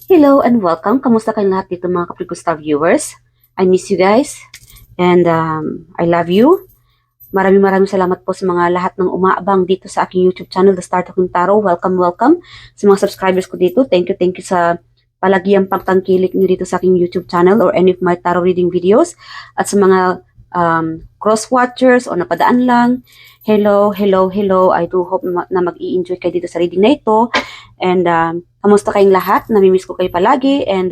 Hello and welcome. Kamusta kayong lahat dito mga Kapriko Star viewers? I miss you guys and I love you. Maraming salamat po sa mga lahat ng umaabang dito sa aking YouTube channel, The Star Talking Tarot. Welcome. Sa mga subscribers ko dito, thank you sa palagiang pagtangkilik niyo dito sa aking YouTube channel or any of my tarot reading videos. At sa mga cross-watchers o napadaan lang, hello. I do hope na mag-i-enjoy kayo dito sa reading na ito. And kamusta kayong lahat? Namimiss ko kayo palagi. And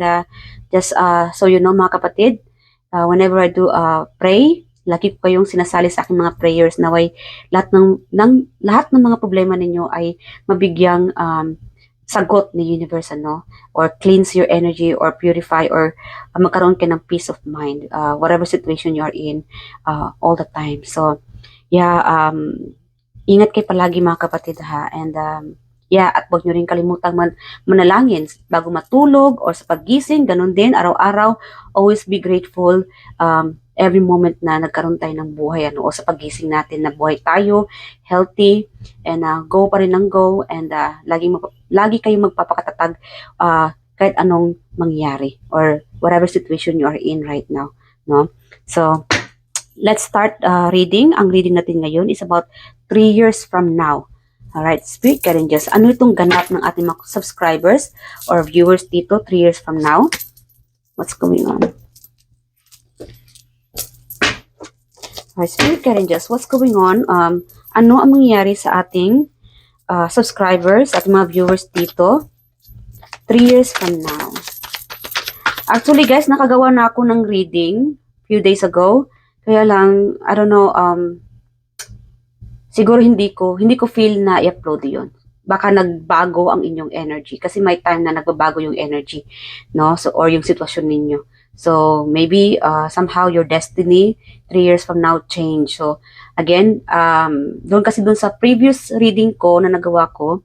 just so you know mga kapatid, whenever I do pray, lagi ko kayong sinasali sa aking mga prayers naway lahat ng mga problema ninyo ay mabigyang sagot ni universe or cleanse your energy or purify or magkaroon ka ng peace of mind whatever situation you are in all the time. So yeah, ingat kayo palagi mga kapatid ha. And yeah, at huwag nyo rin kalimutang manalangin bago matulog or sa paggising, ganun din, araw-araw, always be grateful every moment na nagkaroon tayo ng buhay, o sa paggising natin na buhay tayo, healthy, and go pa rin ng go, and lagi kayong magpapakatatag kahit anong mangyari or whatever situation you are in right now, no? So, let's start reading. Ang reading natin ngayon is about 3 years from now. Alright, Spirit Guardians, ano itong ganap ng ating mga subscribers or viewers dito 3 years from now? What's going on? Alright, Spirit Guardians, what's going on? Ano ang mangyayari sa ating subscribers at mga viewers dito 3 years from now? Actually guys, nakagawa na ako ng reading few days ago. Kaya lang, I don't know, siguro hindi ko feel na i-upload yun. Baka nagbago ang inyong energy. Kasi may time na nagbabago yung energy, no? So, or yung sitwasyon ninyo. So, maybe somehow your destiny 3 years from now change. So, again, doon sa previous reading ko na nagawa ko,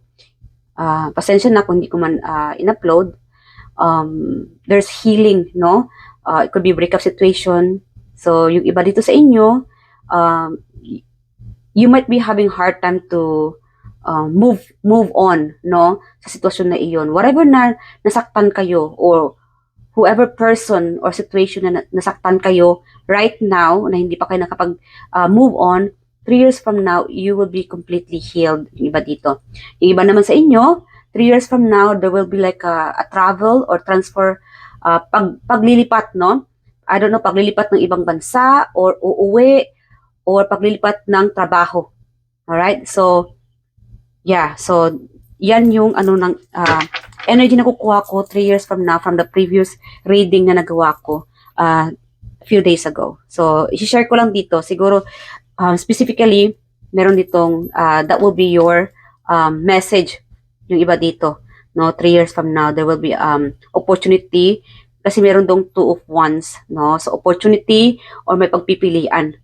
pasensya na kung hindi ko man in-upload, there's healing, no? It could be breakup situation. So, yung iba dito sa inyo, you might be having hard time to move on, no? Sa sitwasyon na iyon. Whatever na nasaktan kayo or whoever person or situation na nasaktan kayo right now na hindi pa kayo nakapag move on, 3 years from now, you will be completely healed. Yung iba dito. Yung iba naman sa inyo, 3 years from now, there will be like a travel or transfer, paglilipat, no? I don't know, paglilipat ng ibang bansa or uuwi or paglilipat ng trabaho. Alright? So, yeah. So, yan yung energy na kukuha ko 3 years from now from the previous reading na nagawa ko a few days ago. So, i-share ko lang dito. Siguro, specifically, meron ditong, that will be your message. Yung iba dito. No, 3 years from now, there will be opportunity kasi meron dong 2 of wands. No? So, opportunity or may pagpipilian.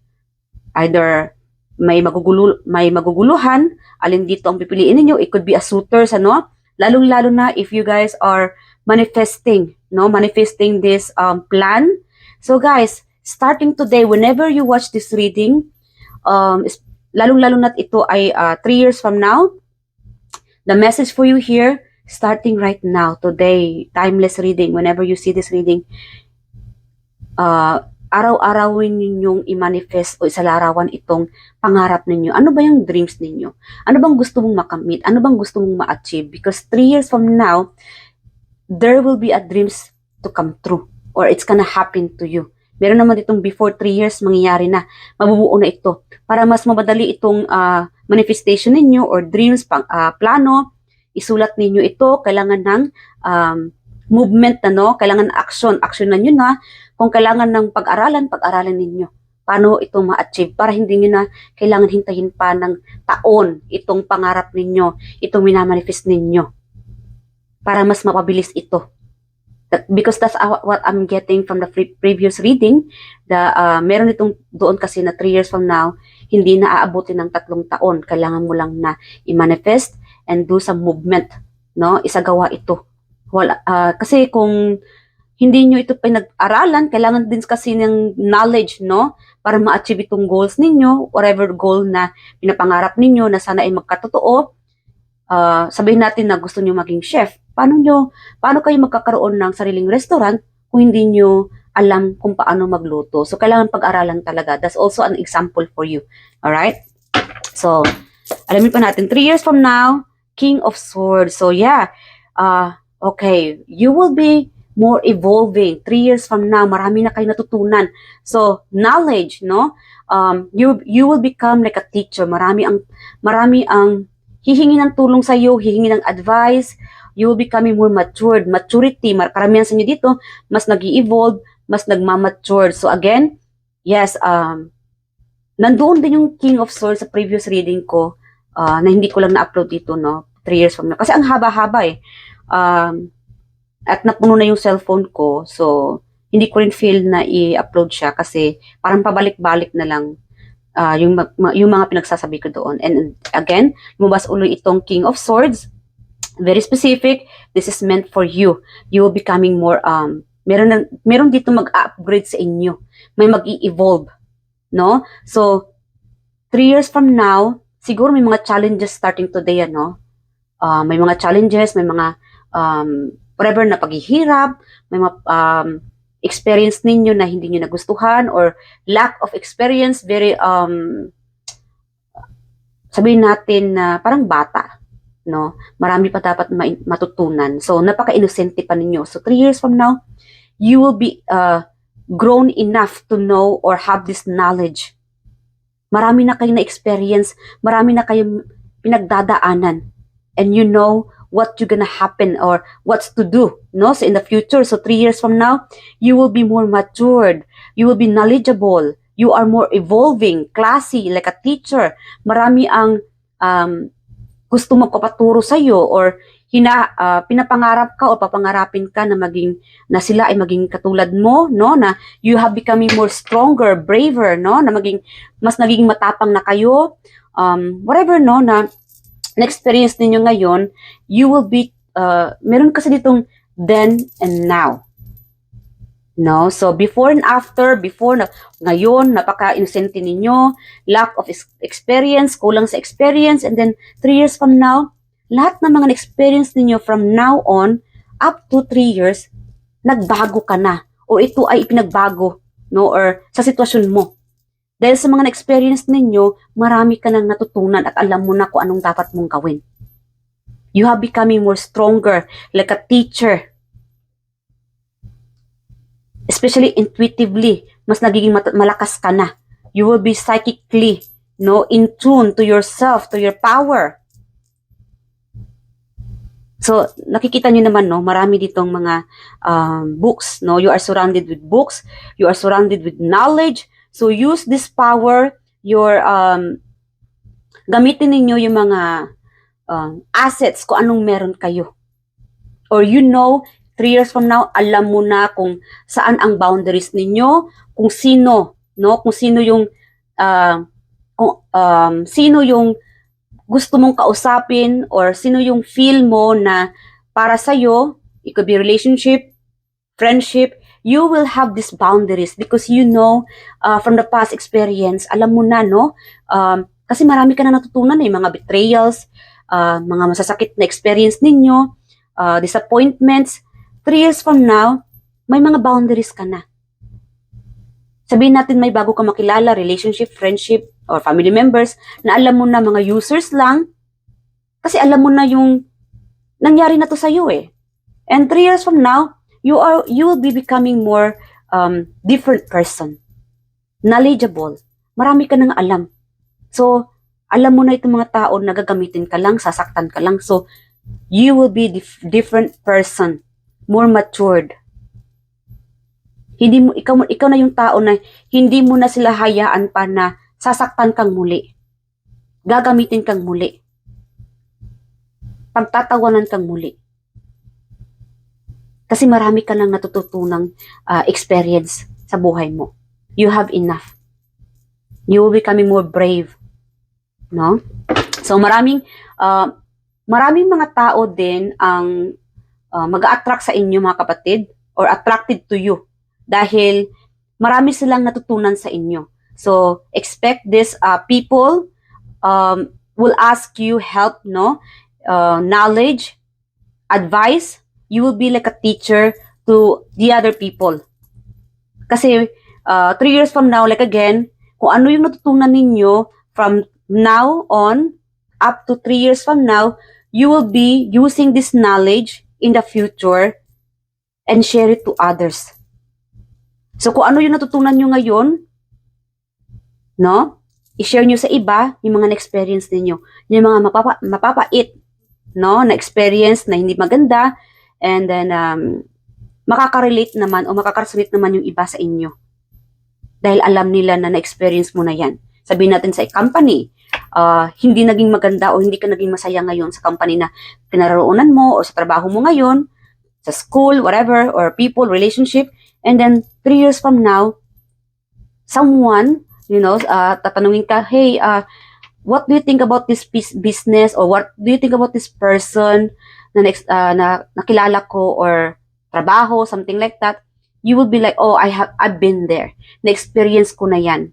Either may maguguluhan, alin dito ang pipiliin niyo. It could be a suitors, lalong-lalo na if you guys are manifesting this plan. So guys, starting today, whenever you watch this reading, lalong-lalo na ito ay 3 years from now, the message for you here, starting right now, today, timeless reading, whenever you see this reading, araw-arawin ninyong i-manifest o isalarawan itong pangarap ninyo. Ano ba yung dreams ninyo? Ano bang gusto mong makamit? Ano bang gusto mong ma-achieve? Because 3 years from now, there will be a dreams to come true or it's gonna happen to you. Meron naman itong before 3 years, mangyayari na. Mabubuo na ito. Para mas mamadali itong manifestation ninyo or dreams, plano, isulat ninyo ito. Kailangan ng movement kailangan action na nyo na. Kung kailangan ng pag-aralan ninyo. Paano ito ma-achieve para hindi nyo na kailangan hintayin pa ng taon itong pangarap ninyo, itong minamanifest ninyo. Para mas mapabilis ito. Because that's what I'm getting from the previous reading. Meron itong doon kasi na 3 years from now, hindi na aabutin ng 3 taon. Kailangan mo lang na i-manifest and do some movement. No? Isagawa ito. Kasi kung hindi nyo ito pinag-aralan, kailangan din kasi ng knowledge, no? Para ma-achieve itong goals ninyo, whatever goal na pinapangarap ninyo na sana ay magkatotoo, sabihin natin na gusto nyo maging chef. Paano kayo magkakaroon ng sariling restaurant kung hindi nyo alam kung paano magluto? So, kailangan pag-aralan talaga. That's also an example for you. Alright? So, alamin pa natin, 3 years from now, King of Swords. So, yeah. Okay. You will be more evolving. 3 years from now, marami na kayo natutunan. So, knowledge, no? You will become like a teacher. Marami ang hihingi ng tulong sa iyo, hihingi ng advice. You will becoming more matured. Maturity, karamihan sa inyo dito, mas nag-i-evolve, mas nagmamature. So, again, yes, nandoon din yung King of Swords sa previous reading ko, na hindi ko lang na-upload dito, no? 3 years from now. Kasi ang haba-haba eh. At napuno na yung cellphone ko, so hindi ko rin feel na i-upload siya kasi parang pabalik-balik na lang yung mga pinagsasabi ko doon. And again, lumabas ulit itong King of Swords. Very specific. This is meant for you. You will becoming more, meron dito mag-upgrade sa inyo. May mag-i-evolve. No? So, 3 years from now, siguro may mga challenges starting today, ano? May mga challenges, may mga whatever na paghihirap, may mga experience ninyo na hindi nyo nagustuhan or lack of experience, very sabihin natin na parang bata, no? Marami pa dapat matutunan. So, napaka-inosente pa ninyo. So, 3 years from now, you will be grown enough to know or have this knowledge. Marami na kayo na-experience, marami na kayong pinagdadaanan. And you know what you're gonna happen or what's to do, no? So in the future, so 3 years from now, you will be more matured, you will be knowledgeable, you are more evolving, classy, like a teacher. Marami ang gusto magpapaturo sa iyo or pinapangarap ka o papangarapin ka na sila ay maging katulad mo, no? Na you have becoming more stronger, braver, no? Na mas naging matapang na kayo, whatever, no? Na-experience ninyo ngayon, you will be, meron kasi ditong then and now. No? So, before and after, ngayon, napaka-innocente ninyo, lack of experience, kulang sa experience, and then 3 years from now, lahat ng mga experience ninyo from now on, up to 3 years, nagbago ka na, o ito ay ipinagbago, no? Or sa sitwasyon mo. Dahil sa mga na-experience ninyo, marami ka nang natutunan at alam mo na kung anong dapat mong gawin. You have becoming more stronger, like a teacher. Especially intuitively, mas nagiging malakas ka na. You will be psychically, no, in tune to yourself, to your power. So, nakikita nyo naman, no, marami ditong mga books, no? You are surrounded with books, you are surrounded with knowledge. So, use this power, gamitin ninyo yung mga assets kung anong meron kayo. Or 3 years from now, alam mo na kung saan ang boundaries ninyo, kung sino, no? Kung sino yung, sino yung gusto mong kausapin or sino yung feel mo na para sa'yo, it could be relationship, friendship, you will have these boundaries because you know from the past experience, alam mo na, no? Kasi marami ka na natutunan mga betrayals, mga masasakit na experience ninyo, disappointments. 3 years from now, may mga boundaries ka na. Sabihin natin may bago ka makilala, relationship, friendship, or family members, na alam mo na mga users lang, kasi alam mo na yung nangyari na to sa'yo eh. And 3 years from now, you will be becoming more different person. Knowledgeable. Marami ka nang alam. So, alam mo na itong mga tao na gagamitin ka lang, sasaktan ka lang. So, you will be different person. More matured. Ikaw na yung tao na hindi mo na sila hayaan pa na sasaktan kang muli. Gagamitin kang muli. Pagtatawanan kang muli. Kasi marami ka nang natututunang experience sa buhay mo. You have enough. You will becoming more brave. No? So maraming mga tao din ang mag-a-attract sa inyo mga kapatid or attracted to you dahil marami silang natutunan sa inyo. So expect this people will ask you help, no? knowledge, advice, you will be like a teacher to the other people. Kasi 3 years from now, like again, kung ano yung natutunan ninyo from now on up to 3 years from now, you will be using this knowledge in the future and share it to others. So kung ano yung natutunan nyo ngayon, no? I-share nyo sa iba yung mga na-experience ninyo. Yung mga mapapait, no? Na-experience na hindi maganda, and then makaka-relate naman o makaka-resonate naman yung iba sa inyo. Dahil alam nila na na-experience mo na yan. Sabihin natin sa company, hindi naging maganda o hindi ka naging masaya ngayon sa company na kinaroroonan mo o sa trabaho mo ngayon, sa school, whatever, or people, relationship, and then 3 years from now, someone, tatanungin ka, hey, what do you think about this business, or what do you think about this person na nakilala ko, or trabaho, something like that, you will be like, oh, I've been there. Na-experience ko na yan.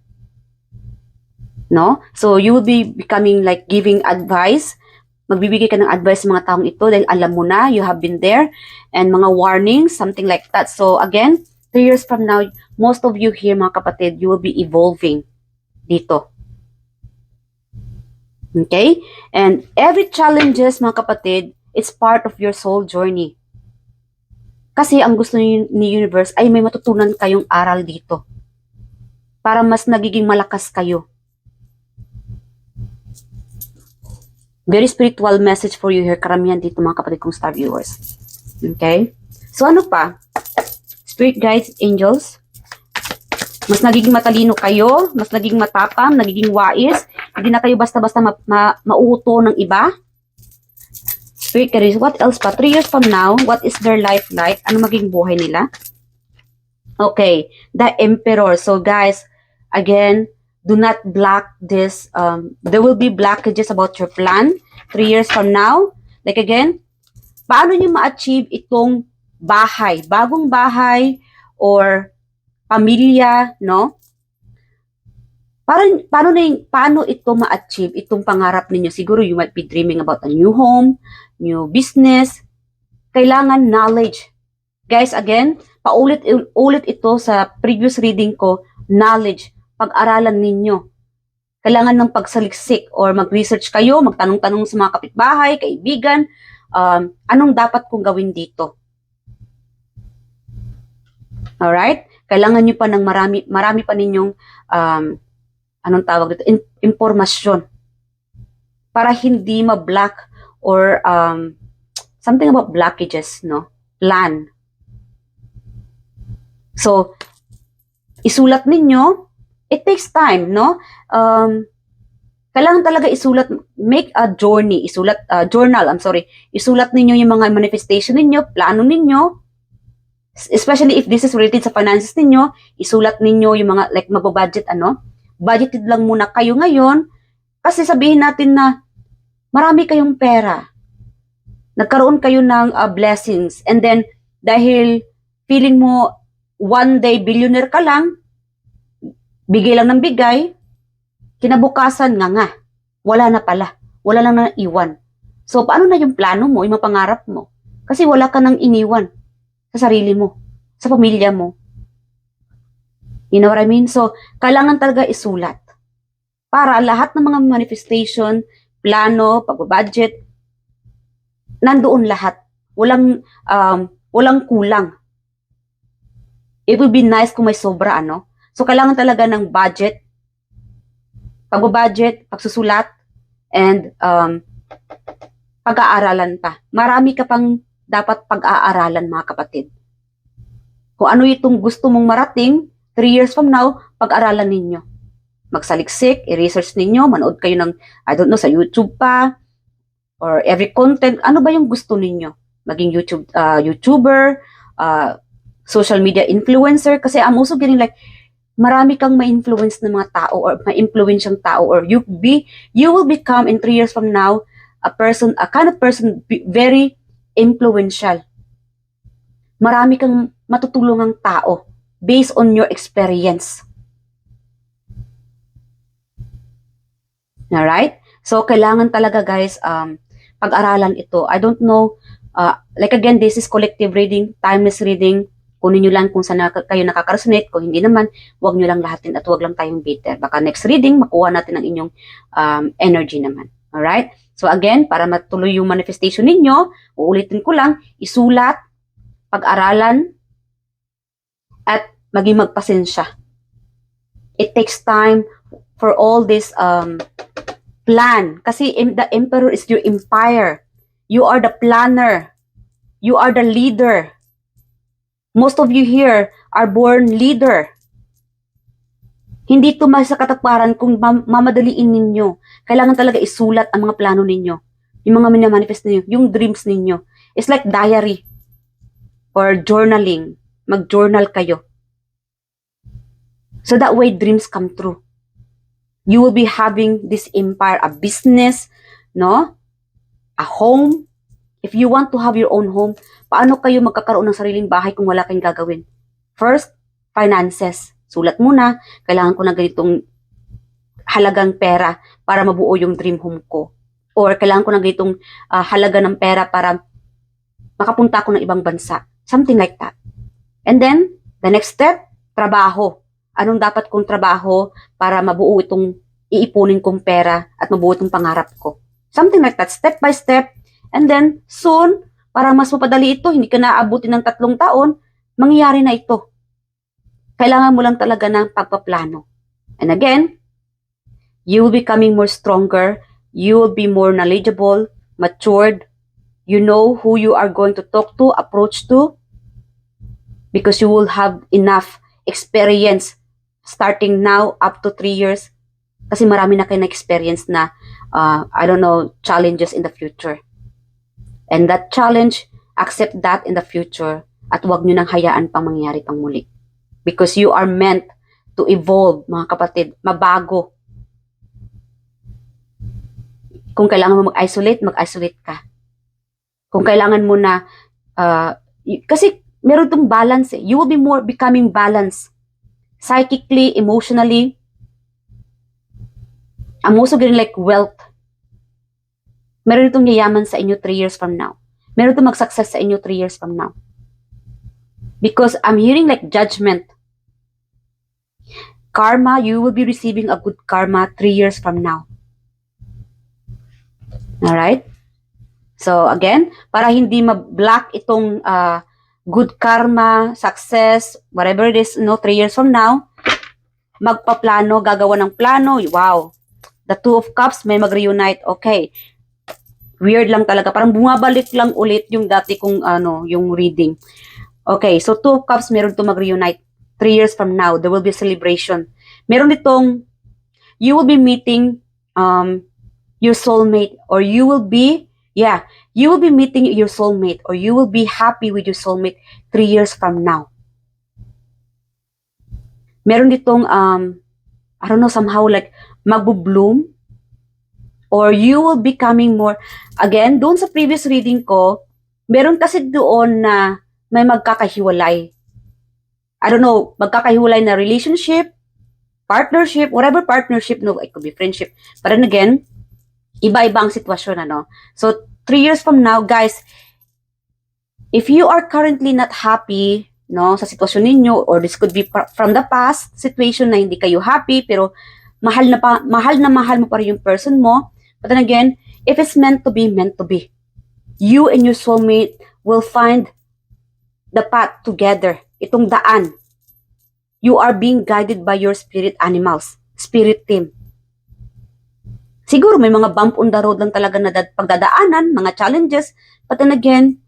No? So, you will be becoming like giving advice. Magbibigay ka ng advice sa mga taong ito dahil alam mo na, you have been there, and mga warnings, something like that. So, again, 3 years from now, most of you here, mga kapatid, you will be evolving dito. Okay? And every challenges, mga kapatid, it's part of your soul journey. Kasi ang gusto ni universe ay may matutunan kayong aral dito. Para mas nagiging malakas kayo. Very spiritual message for you here, karamihan dito mga kapatid kong star viewers. Okay? So ano pa? Spirit guides, angels, mas nagiging matalino kayo, mas nagiging matapang, nagiging wais, hindi na kayo basta-basta mauuto ng iba. Spirit guides, what else pa? 3 years from now, what is their life like? Ano magiging buhay nila? Okay, the Emperor. So guys, again, do not block this. There will be blockages about your plan 3 years from now. Like again, paano nyo ma-achieve itong bahay, bagong bahay, or pamilya, no? Paano ito ma-achieve, itong pangarap ninyo? Siguro you might be dreaming about a new home, new business. Kailangan knowledge. Guys, again, paulit-ulit ito sa previous reading ko, knowledge. Pag-aralan ninyo. Kailangan ng pagsaliksik or mag-research kayo, magtanong-tanong sa mga kapitbahay, kaibigan, anong dapat kong gawin dito? Alright? Kailangan nyo pa ng marami pa ninyong, anong tawag dito? Impormasyon. Para hindi ma-block or something about blockages, no? Plan. So, isulat ninyo. It takes time, no? Kailangan talaga isulat, make a journey, journal, isulat ninyo yung mga manifestation ninyo, plano ninyo, especially if this is related sa finances ninyo, isulat ninyo yung mga, like, mababudget, budgeted lang muna kayo ngayon, kasi sabihin natin na, marami kayong pera, nagkaroon kayo ng blessings, and then, dahil feeling mo, one day, billionaire ka lang, bigay lang ng bigay, kinabukasan nga, wala na pala, wala lang na iwan. So, paano na yung plano mo, yung mga pangarap mo? Kasi wala ka nang iniwan sa sarili mo, sa pamilya mo. You know what I mean? So, kailangan talaga isulat. Para lahat ng mga manifestation, plano, pag-budget, nandoon lahat. Walang kulang. It would be nice kung may sobra, So, kailangan talaga ng budget, pag-budget, pagsusulat, and pag-aaralan pa. Marami ka pang dapat pag-aaralan, mga kapatid. Kung ano itong gusto mong marating, 3 years from now, pag-aralan ninyo. Magsaliksik, i-research ninyo, manood kayo ng, I don't know, sa YouTube pa, or every content, ano ba yung gusto ninyo? Maging YouTuber, social media influencer, kasi I'm also getting like, marami kang ma-influence ng mga tao, or ma-influensyang tao, or you will become in 3 years from now, a kind of person, very influential. Marami kang matutulungang tao based on your experience. Alright? So, kailangan talaga guys, pag-aralan ito. I don't know, like again, this is collective reading, timeless reading. Kunin nyo lang kung saan kayo nakaka-resonate. Kung hindi naman, huwag nyo lang lahatin at huwag lang tayong bitter. Baka next reading, makuha natin ang inyong energy naman. Alright? So again, para matuloy yung manifestation ninyo, uulitin ko lang, isulat, pag-aralan, at maging magpasensya. It takes time for all this plan. Kasi the emperor is your empire. You are the planner. You are the leader. Most of you here are born leader. Hindi ito sa katagparan kung mamadaliin ninyo. Kailangan talaga isulat ang mga plano ninyo. Yung mga minamanifest ninyo, yung dreams ninyo. It's like diary or journaling. Mag-journal kayo. So that way, dreams come true. You will be having this empire, a business, no? A home. If you want to have your own home, paano kayo magkakaroon ng sariling bahay kung wala kayong gagawin? First, finances. Sulat muna, kailangan ko ng ganitong halagang pera para mabuo yung dream home ko. Or kailangan ko ng ganitong halaga ng pera para makapunta ako ng ibang bansa. Something like that. And then, the next step, trabaho. Anong dapat kong trabaho para mabuo itong iipunin kong pera at mabuo itong pangarap ko. Something like that, step by step. And then, soon, para mas mapadali ito, hindi ka naabutin ng 3 taon, mangyayari na ito. Kailangan mo lang talaga ng pagpaplano. And again, you will be becoming more stronger, you will be more knowledgeable, matured, you know who you are going to talk to, approach to, because you will have enough experience starting now up to 3 years. Kasi marami na kayo na-experience na, I don't know, challenges in the future. And that challenge, accept that in the future at huwag nyo nang hayaan pang mangyari pang muli. Because you are meant to evolve, mga kapatid, mabago. Kung kailangan mo mag-isolate, mag-isolate ka. Kung kailangan mo na, kasi meron itong balance eh. You will be more becoming balanced. Psychically, emotionally. I'm also getting like wealth. Meron itong yayaman sa inyo 3 years from now. Meron itong mag-success sa inyo 3 years from now. Because I'm hearing like judgment. Karma, you will be receiving a good karma 3 years from now. Alright? So again, para hindi ma-block itong good karma, success, whatever it is, 3 years from now, magpaplano, gagawa ng plano. Wow. The 2 of Cups may mag-reunite. Okay. Weird lang talaga. Parang bumabalik lang ulit yung dati kong yung reading. Okay, so 2 of Cups meron to mag-reunite. 3 years from now, there will be a celebration. Meron ditong, you will be meeting your soulmate, or you will be meeting your soulmate, or you will be happy with your soulmate 3 years from now. Meron ditong, I don't know, somehow like, magbo-bloom, or you will be becoming more, again, doon sa previous reading ko, meron kasi doon na may magkakahiwalay. I don't know, magkakahiwalay na relationship, partnership, whatever partnership, no, it could be friendship. But then again, iba-iba ang sitwasyon, ano. So, 3 years from now, guys, if you are currently not happy, no, sa sitwasyon ninyo, or this could be from the past situation na hindi kayo happy, pero mahal na mahal mo pa rin yung person mo. But then again, if it's meant to be, meant to be. You and your soulmate will find the path together. Itong daan. You are being guided by your spirit animals, spirit team. Siguro may mga bump on the road lang talaga na pagdadaanan, mga challenges. But then again,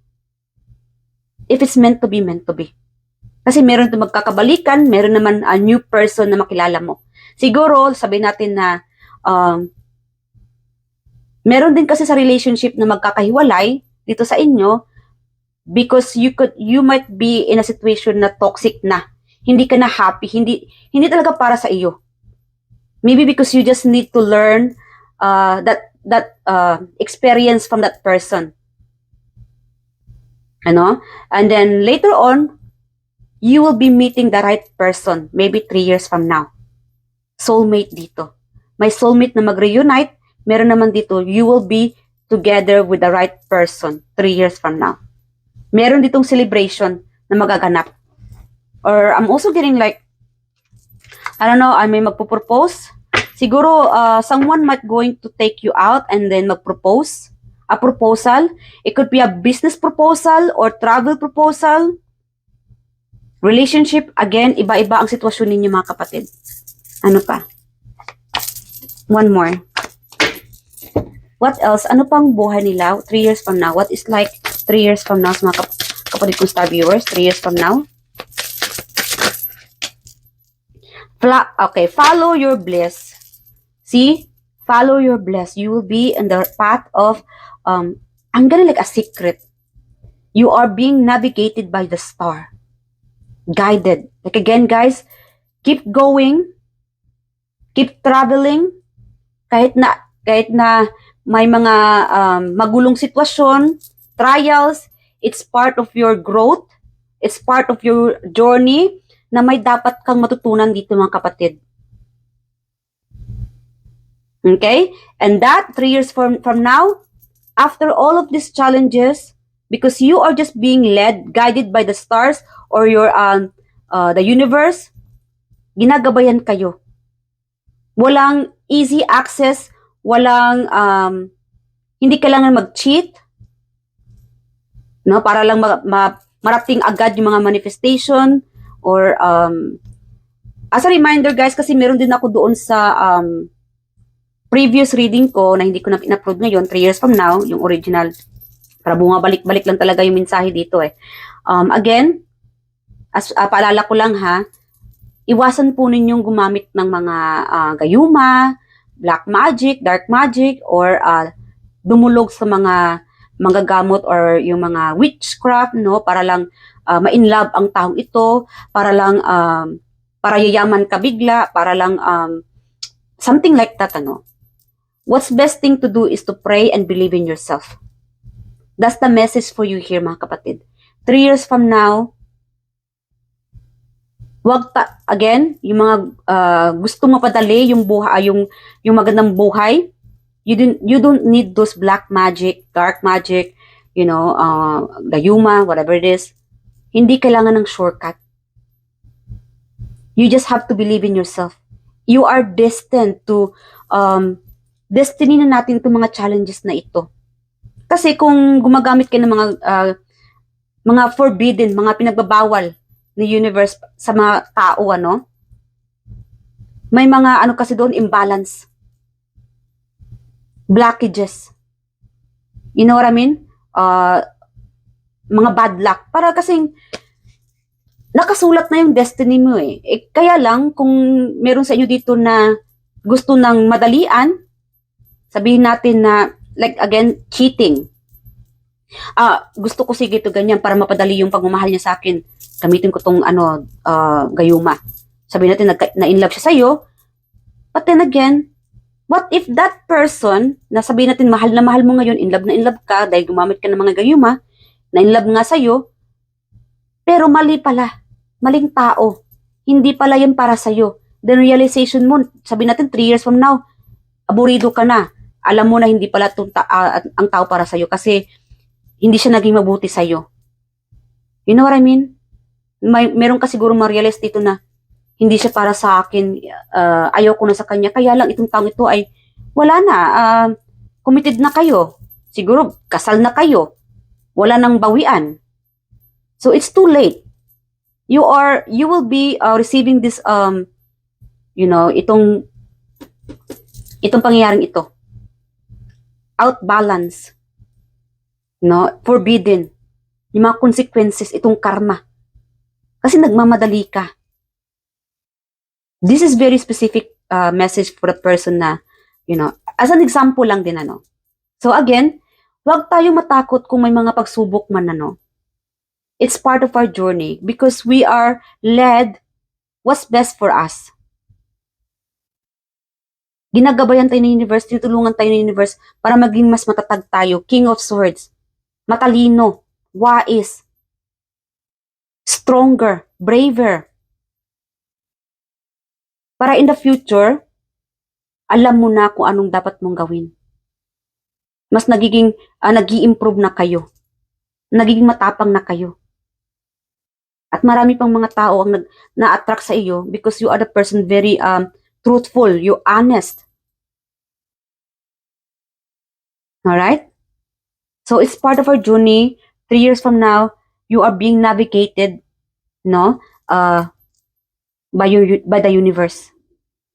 if it's meant to be, meant to be. Kasi meron ito magkakabalikan, meron naman a new person na makilala mo. Siguro, sabihin natin na meron din kasi sa relationship na magkakahiwalay dito sa inyo because you might be in a situation na toxic na. Hindi ka na happy, hindi talaga para sa iyo. Maybe because you just need to learn that experience from that person. Ano? And then later on, you will be meeting the right person, maybe 3 years from now. Soulmate dito. May soulmate na mag-reunite, meron naman dito, you will be together with the right person 3 years from now. Meron ditong celebration na magaganap. Or I'm also getting like, I don't know, I may magpo-propose. Siguro, someone might going to take you out and then mag-propose. A proposal. It could be a business proposal or travel proposal. Relationship, again, iba-iba ang sitwasyon ninyo mga kapatid. Ano pa? One more. What else? Ano pang buhay nila 3 years from now? What is like 3 years from now sa mga kapatid kong star viewers? 3 years from now? Okay, follow your bliss. See? Follow your bliss. You will be in the path of, I'm gonna like a secret. You are being navigated by the star. Guided. Like again, guys, keep going. Keep traveling. Kahit na may mga magulong sitwasyon, trials, it's part of your growth. It's part of your journey na may dapat kang matutunan dito mga kapatid. Okay? And that 3 years from now, after all of these challenges, because you are just being led, guided by the stars or your the universe, ginagabayan kayo. Walang easy access, walang hindi kailangan mag-cheat, no, para lang marating agad yung mga manifestation or as a reminder guys, kasi meron din ako doon sa previous reading ko na hindi ko na in-upload ngayon, 3 years from now, yung original, para bumabalik-balik lang talaga yung mensahe dito eh. Again, paalala ko lang ha, iwasan po ninyong gumamit ng mga gayuma, black magic, dark magic, or dumulog sa mga manggagamot or yung mga witchcraft, no, para lang ma-inlove ang taong ito, para lang para yayaman ka bigla, para lang something like that, ano. What's best thing to do is to pray and believe in yourself. That's the message for you here, mga kapatid. 3 years from now, again, yung mga gusto mapadali yung buhay, yung magandang buhay, you don't need those black magic, dark magic, you know, gayuma, whatever it is. Hindi kailangan ng shortcut. You just have to believe in yourself. You are destined to destiny na natin itong mga challenges na ito. Kasi kung gumagamit kayo ng mga forbidden, mga pinagbabawal ni universe sa mga tao, ano, may mga ano kasi doon, imbalance, blockages, you know what I mean, mga bad luck, para kasing nakasulat na yung destiny mo eh. Kaya lang kung meron sa inyo dito na gusto ng madalian, sabihin natin na like again, cheating. Gusto ko sige ito ganyan para mapadali yung pagmamahal niya sa akin. Gamitin ko tong gayuma. Sabihin natin na-inlove siya sa'yo. But then again, what if that person, na sabihin natin mahal na mahal mo ngayon, in love ka dahil gumamit ka ng mga gayuma, na-inlove nga sa'yo, pero mali pala. Maling tao. Hindi pala yan para sa'yo. Then realization mo, sabihin natin 3 years from now, aburido ka na. Alam mo na hindi pala ang tao para sa'yo kasi hindi siya naging mabuti sa'yo. You know what I mean? Meron ka siguro ma-realize dito na hindi siya para sa akin, ayaw ko na sa kanya, kaya lang itong taong ito ay wala na, committed na kayo. Siguro, kasal na kayo. Wala nang bawian. So, it's too late. You will be receiving this, you know, itong pangyayaring ito. Outbalance, no, forbidden, yung mga consequences, itong karma. Kasi nagmamadali ka. This is very specific message for the person na, you know, as an example lang din, ano. So again, huwag tayong matakot kung may mga pagsubok man, ano. It's part of our journey because we are led what's best for us. Ginagabayan tayo ng universe, tinutulungan tayo ng universe para maging mas matatag tayo. King of Swords. Matalino. Wais. Stronger. Braver. Para in the future, alam mo na kung anong dapat mong gawin. Mas nag-i-improve na kayo. Nagiging matapang na kayo. At marami pang mga tao ang na-attract sa iyo because you are the person very truthful, you honest. Alright? So it's part of our journey. 3 years from now, you are being navigated, no, by the universe.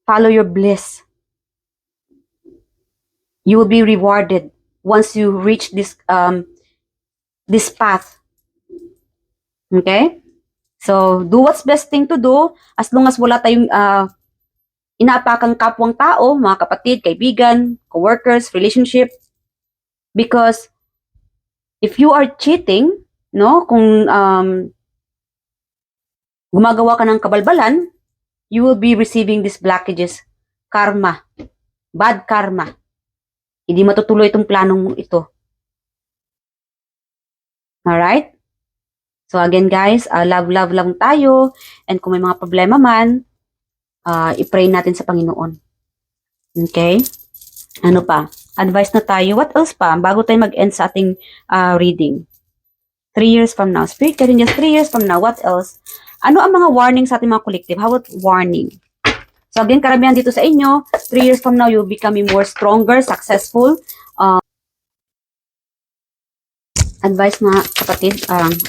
Follow your bliss. You will be rewarded once you reach this path. Okay? So do what's best thing to do as long as wala tayong inaapakang kapwang tao, mga kapatid, kaibigan, coworkers, relationship. Because if you are cheating, no, kung gumagawa ka ng kabalbalan, you will be receiving these blockages, karma, bad karma. Hindi matutuloy itong planong ito. Alright? So again guys, love lang tayo, and kung may mga problema man, i-pray natin sa Panginoon. Okay? Ano pa? Advice na tayo. What else pa? Bago tayo mag-end sa ating reading. 3 years from now. Spirit guiding just 3 years from now. What else? Ano ang mga warning sa ating mga collective? How about warning? So again, karamihan dito sa inyo, 3 years from now, you'll becoming more stronger, successful. Advice na kapatid,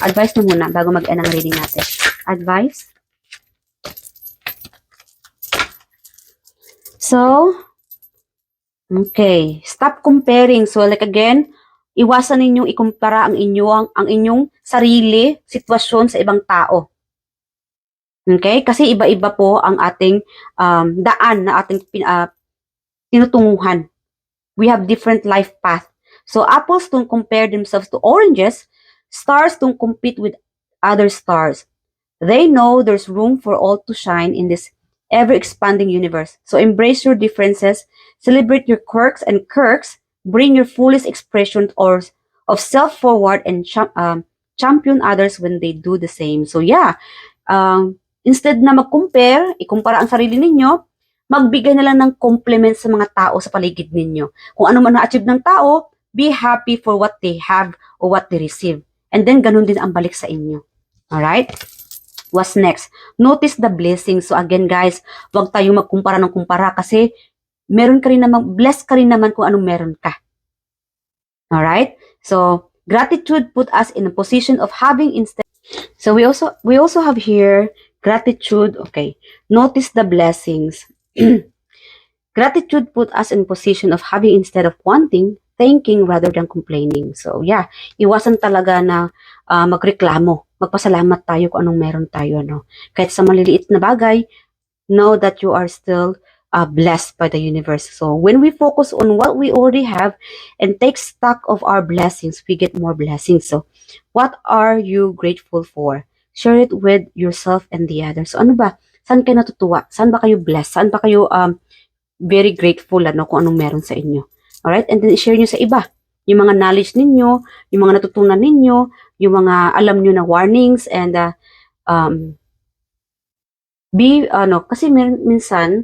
advice na muna bago mag-end ang reading natin. Advice. So, okay. Stop comparing. So like again, iwasan ninyong ikumpara ang inyong sarili, sitwasyon sa ibang tao. Okay? Kasi iba-iba po ang ating daan na ating tinutunguhan. We have different life path. So apples don't compare themselves to oranges. Stars don't compete with other stars. They know there's room for all to shine in this ever-expanding universe. So embrace your differences, celebrate your quirks and quirks, bring your fullest expression of self forward, and champion others when they do the same. So yeah, instead na mag-compare, ikumpara ang sarili ninyo, magbigay na lang ng compliment sa mga tao sa paligid ninyo. Kung ano man na-achieve ng tao, be happy for what they have or what they receive. And then, ganun din ang balik sa inyo. Alright? What's next? Notice the blessings. So again guys, huwag tayong magkumpara ng kumpara kasi meron ka rin naman, blessed ka rin naman kung anong meron ka. Alright? So, gratitude put us in a position of having instead. So we also have here gratitude. Okay. Notice the blessings. Gratitude put us in position of having instead of wanting, thanking rather than complaining. So yeah, iwasan talaga na magreklamo. Magpasalamat tayo kung anong meron tayo, no? Kahit sa maliliit na bagay, know that you are still blessed by the universe. So when we focus on what we already have and take stock of our blessings, we get more blessings. So what are you grateful for? Share it with yourself and the others. So ano ba? Saan kayo natutuwa? Saan ba kayo blessed? Saan ba kayo very grateful kung anong meron sa inyo? Alright? And then i-share nyo sa iba. Yung mga knowledge ninyo, yung mga natutunan ninyo, yung mga alam nyo na warnings, and kasi minsan,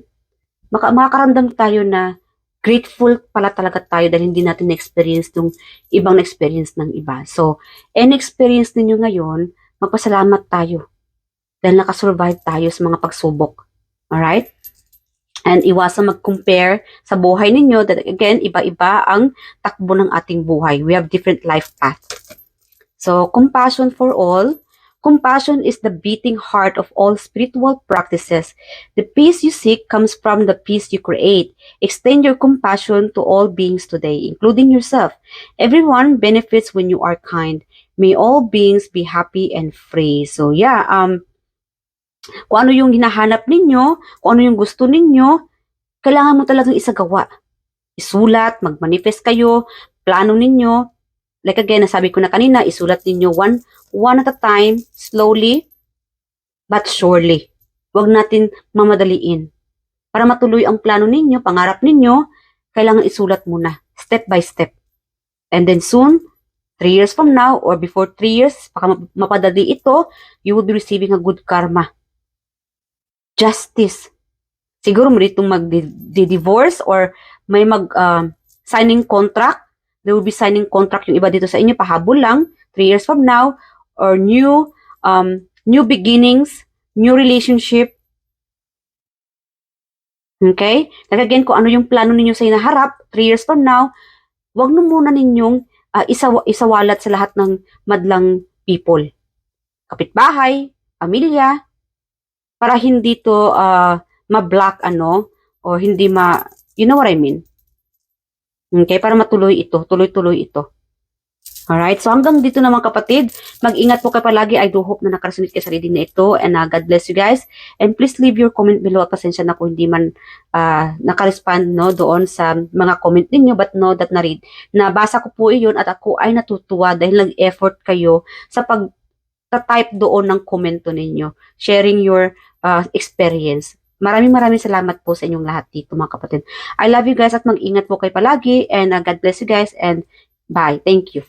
makakaramdam tayo na grateful pala talaga tayo dahil hindi natin na-experience yung ibang na-experience ng iba. So, any experience ninyo ngayon, magpasalamat tayo dahil nakasurvive tayo sa mga pagsubok. Alright? And iwasan mag-compare sa buhay ninyo. That again, iba-iba ang takbo ng ating buhay. We have different life paths. So, compassion for all. Compassion is the beating heart of all spiritual practices. The peace you seek comes from the peace you create. Extend your compassion to all beings today, including yourself. Everyone benefits when you are kind. May all beings be happy and free. So, yeah, kung ano yung hinahanap ninyo, kung ano yung gusto ninyo, kailangan mo talagang isagawa. Isulat, mag-manifest kayo, plano ninyo. Like again, nasabi ko na kanina, isulat ninyo one at a time, slowly, but surely. Huwag natin mamadaliin. Para matuloy ang plano ninyo, pangarap ninyo, kailangan isulat muna, step by step. And then soon, 3 years from now, or before 3 years, baka mapadali ito, you will be receiving a good karma. Justice. Siguro mo ditong mag-divorce or may signing contract They will be signing contract yung iba dito sa inyo, pahabol lang, 3 years from now, or new beginnings, new relationship. Okay? Like again, kung ano yung plano ninyo sa hinaharap, 3 years from now, wag na muna ninyong isawalat sa lahat ng madlang people. Kapitbahay, pamilya, para hindi to ma-block o hindi you know what I mean? Okay, para matuloy ito, tuloy-tuloy ito. Alright, so hanggang dito naman kapatid, mag-ingat po kayo palagi. I do hope na nakarasunod kayo sa reading na ito, and God bless you guys. And please leave your comment below. At pasensya na kung hindi man nakarespond doon sa mga comment ninyo, but know that nabasa ko po iyon at ako ay natutuwa dahil nag-effort kayo sa pag-type doon ng komento ninyo, sharing your experience. Maraming salamat po sa inyong lahat dito mga kapatid. I love you guys at mag-ingat po kayo palagi, and God bless you guys, and bye. Thank you.